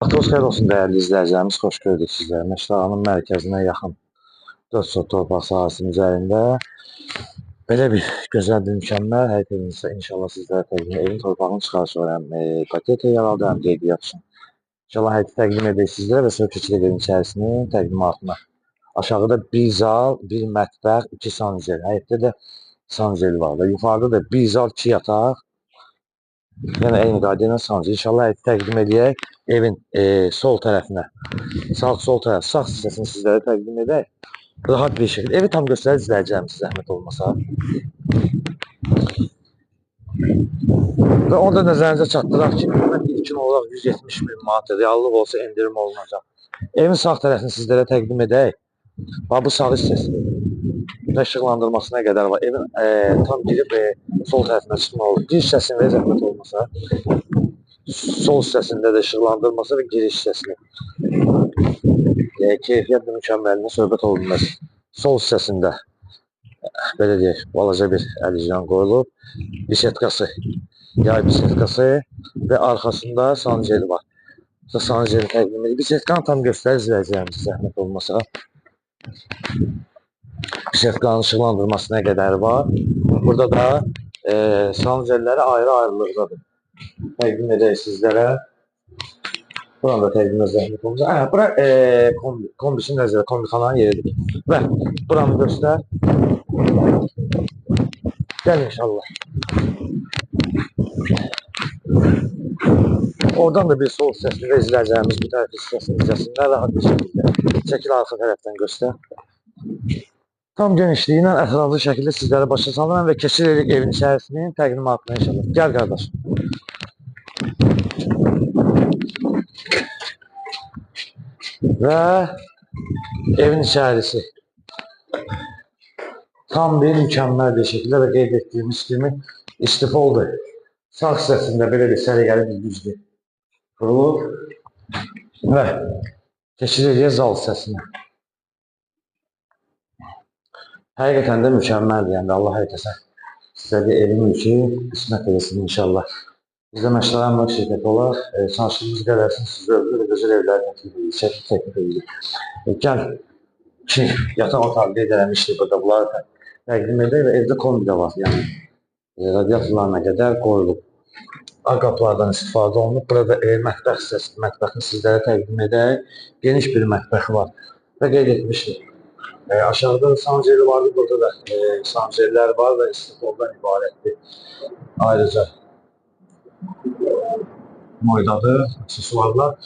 Vaxtınız xeyir olsun dəyərli izləyicilərimiz, xoş gördük sizləri. Məştəğanın mərkəzinə yaxın 4 sot torpaq sahəsinin üzərində belə bir gözəl bir mükəmməl həyət evinizsə inşallah sizlərə təqdim evin torpağını çıxarışır həm ipoteka yer aldı, həm qeydiyyat üçün. İnşallah həyəti təqdim edək sizlərə və sonra keçirik evin içərisinin təqdimatına. Aşağıda bir zal, bir mətbəx, 2 sanuzel. Həyətdə də sanuzeli var da. Yuxarıda da bir zal, 2 yataq. Yəni eyni qayda ilə sanuzel. İnşallah həyəti təqdim edək evin sol tərəfinə. Sol tərəf, sağ hissəsini sizlərə təqdim edək. Rahat bir şəkildə. Evi tam göstərib izləyəcəyim zəhmət olmasa. Və orada nəzərinizə çatdıraq ki, qiymət ilkin olaraq 170 min manat, reallıq olsa endirim olunacaq. Evin sağ tərəfini sizlərə təqdim edək. Bu sağ hissəsi və işıqlandırmasına qədər var. Evin tam girib sol tərəfinə çıxma olur. Giriş hissəsində zəhmət olmasa, sol hissəsində də işıqlandırması və giriş hissəsində. Keyfiyyət mükəmməlinə söhbət olunmaz. Sol hissəsində belə deyək, balaca bir əlizyan qoyulub. Bisetkası, yay bisetkası və arxasında sanuzeli var. Sanuzeli təqdim edir. Bisetkanı tam göstərir izləyəcəyimiz zəhmət olmasa. Bisetkanın işıqlandırması nə qədər var. Burada da sanuzelləri ayrı-ayrılıqdadır. Təqdim edək sizlərə. Buranı da təqdim zəhmət olacaq. Bura kombisi nəzərə, kombixananın yeridir. Və buranı göstər. Gəl inşallah. Oradan da bir sol hissəsini və izləyəcəyimiz bu tərəf hissəsinin izləsində rahat bir şəkildə. Çəkil arxa tərəfdən göstər. Tam genişliyi ilə ətraflı şəkildə sizlərə başa salıram və keçirik evin içərisinin təqdimatına inşallah. Gəl qardaş. Və evin içərisi tam bir mükəmməl bir şəkildə və qeyd etdiyimiz kimi istifoldur. Sağ hissəsində belə bir səliqəli bir düzdür. Qurulub və keçirik zal hissəsinə. Həqiqətən də mükəmməldir. Yəni Allah həqiqətən sizə bir evin mülkü qismət eləsin inşallah. Biz də Məştəğan Mülk şirkəti olaraq çalışdığımız qədərsin sizə özü gözəl evlərini təklif edirik. Gəl ki, yataq otağı qeyd eləmişdik burada. Bunları təqdim edək və evdə kombi də var. Yəni radiatorlarına qədər qoyulub. Qapılardan istifadə olunub. Burada mətbəx hissəsi, mətbəxini sizlərə təqdim edək. Geniş bir mətbəxi var və qeyd etmişdik. Aşağıda da sanuzeli vardı, burada da sanuzellər var və istifoldan ibarətdir. Ayrıca moydadır, aksesuarlar.